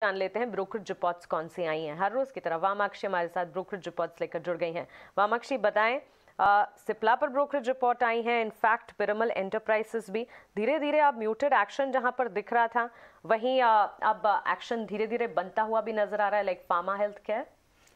जान लेते हैं ब्रोकरेज रिपोर्ट्स कौन सी आई हैं। हर रोज की तरह वामाक्षी हमारे साथ ब्रोकरेज रिपोर्ट्स लेकर जुड़ गई हैं। वामाक्षी बताएं, सिप्ला पर ब्रोकरेज रिपोर्ट आई है। इनफैक्ट पिरामल एंटरप्राइजेस भी धीरे धीरे अब म्यूटेड एक्शन जहां पर दिख रहा था, वहीं अब एक्शन धीरे धीरे बनता हुआ भी नजर आ रहा है, लाइक फार्मा हेल्थ केयर।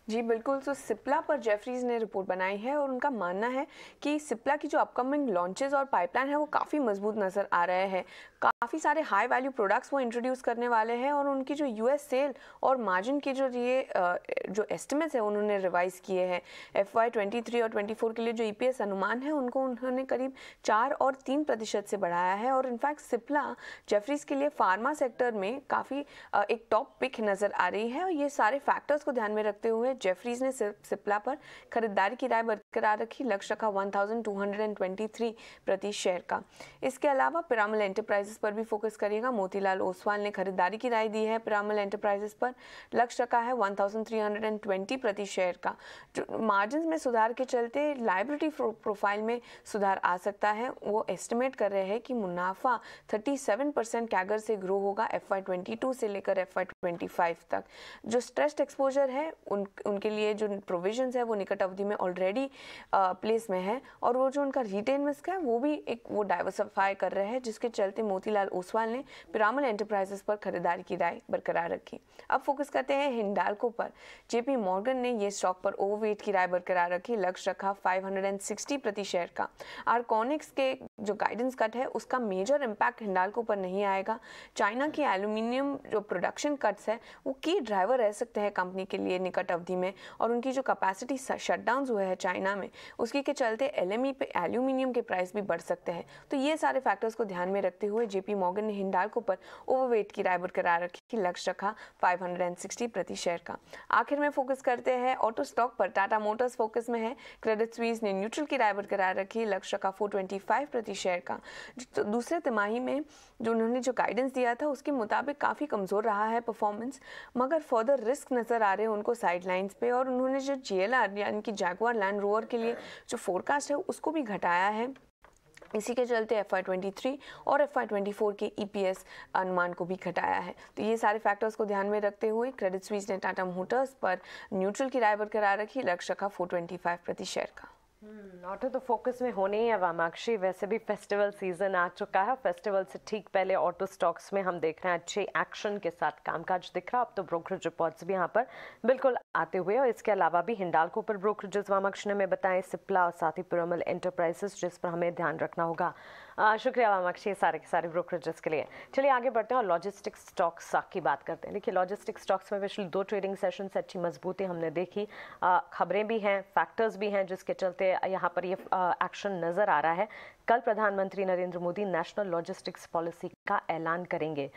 जी बिल्कुल। तो सिप्ला पर जेफरीज ने रिपोर्ट बनाई है और उनका मानना है कि सिप्ला की जो अपकमिंग लॉन्चेस और पाइपलाइन है वो काफ़ी मजबूत नज़र आ रहे हैं। काफ़ी सारे हाई वैल्यू प्रोडक्ट्स वो इंट्रोड्यूस करने वाले हैं और उनकी जो यूएस सेल और मार्जिन की जो एस्टिमेट्स है उन्होंने रिवाइज किए हैं। FY23 और 24 के लिए जो EPS अनुमान है उनको उन्होंने करीब 4 और 3% से बढ़ाया है। और इनफैक्ट सिप्ला जेफरीज के लिए फार्मा सेक्टर में काफ़ी एक टॉप पिक नज़र आ रही है। और ये सारे फैक्टर्स को ध्यान में रखते हुए जेफरीज ने सिप्ला पर खरीदारी की राय बरकरार रखी, लक्ष्य रखा 1223 प्रति शेयर का। इसके अलावा पिरामल एंटरप्राइजेस पर भी फोकस करिएगा। मोतीलाल ओसवाल ने खरीदारी की राय दी है पिरामल एंटरप्राइजेस पर, लक्ष्य रखा है 1320 प्रति शेयर का। जो मार्जिन में सुधार के चलते लायबिलिटी प्रोफाइल में सुधार आ सकता है। वो एस्टिमेट कर रहे हैं कि मुनाफा 37% कैगर से ग्रो होगा FY22 से लेकर FY25 तक। जो स्ट्रेस्ड एक्सपोजर है उनके लिए जो प्रोविजंस है वो निकट अवधि में ऑलरेडी प्लेस में है और वो जो उनका रिटेन रिस्क है वो भी वो डाइवर्सिफाई कर रहे हैं, जिसके चलते मोतीलाल ओसवाल ने पिरामल एंटरप्राइजेस पर खरीदारी की राय बरकरार रखी। अब फोकस करते हैं हिंडाल्को पर। JP मॉर्गन ने ये स्टॉक पर ओवरवेट की राय बरकरार रखी, लक्ष्य रखा 560 प्रति शेयर का। आर्कॉनिक्स के जो गाइडेंस कट है उसका मेजर इम्पैक्ट हिंडाल्को पर नहीं आएगा। चाइना की एल्यूमिनियम जो प्रोडक्शन कट्स है वो की ड्राइवर रह सकते हैं कंपनी के लिए निकट अवधि में, और उनकी जो कैपेसिटी शटडाउन हुए हैं चाइना में उसके के चलते LME पे एल्यूमिनियम के प्राइस भी बढ़ सकते हैं। तो ये सारे फैक्टर्स को ध्यान में रखते हुए JP मॉर्गन ने हिंडाल्को पर ओवरवेट की राय बरकरार रखी, लक्ष्य रखा 560 प्रति शेयर का। आखिर में फोकस करते हैं ऑटो स्टॉक पर। टाटा मोटर्स फोकस में है। क्रेडिट स्विस ने न्यूट्रल की राय बरकरार रखी, लक्ष्य रखा 425 प्रति शेयर का। तो दूसरे तिमाही में जो उन्होंने जो गाइडेंस दिया था उसके मुताबिक काफ़ी कमज़ोर रहा है परफॉर्मेंस, मगर फर्दर रिस्क नज़र आ रहे हैं उनको साइडलाइंस पे। और उन्होंने जो JLR यानी कि जैगुआर लैंड रोवर के लिए जो फोरकास्ट है उसको भी घटाया है। इसी के चलते FY23 और FY24 के EPS अनुमान को भी घटाया है। तो ये सारे फैक्टर्स को ध्यान में रखते हुए क्रेडिट स्विस ने टाटा मोटर्स पर न्यूट्रल की राय बरकरार रखी, लक्ष्य रखा 425 प्रति शेयर का। ऑटो तो फोकस में होने ही है वामाक्षी। वैसे भी फेस्टिवल सीजन आ चुका है, फेस्टिवल से ठीक पहले ऑटो स्टॉक्स में हम देख रहे हैं अच्छे एक्शन के साथ कामकाज दिख रहा। अब तो ब्रोकरेज रिपोर्ट्स भी यहाँ पर बिल्कुल आते हुए, और इसके अलावा भी हिंडाल्को पर ब्रोकरेजेस वामाक्षी ने हमें बताए, सिप्ला और साथ ही पिरामल एंटरप्राइजेस जिस पर हमें ध्यान रखना होगा। शुक्रिया वामाक्षी सारे के सारे ब्रोकरेजेस के लिए। चलिए आगे बढ़ते हैं और लॉजिस्टिक स्टॉक्स की बात करते हैं। देखिए लॉजिस्टिक स्टॉक्स में पिछले 2 ट्रेडिंग सेशन से अच्छी मजबूती हमने देखी। खबरें भी हैं, फैक्टर्स भी हैं जिसके चलते यहाँ पर ये एक्शन नजर आ रहा है। कल प्रधानमंत्री Narendra Modi national logistics policy का ऐलान करेंगे।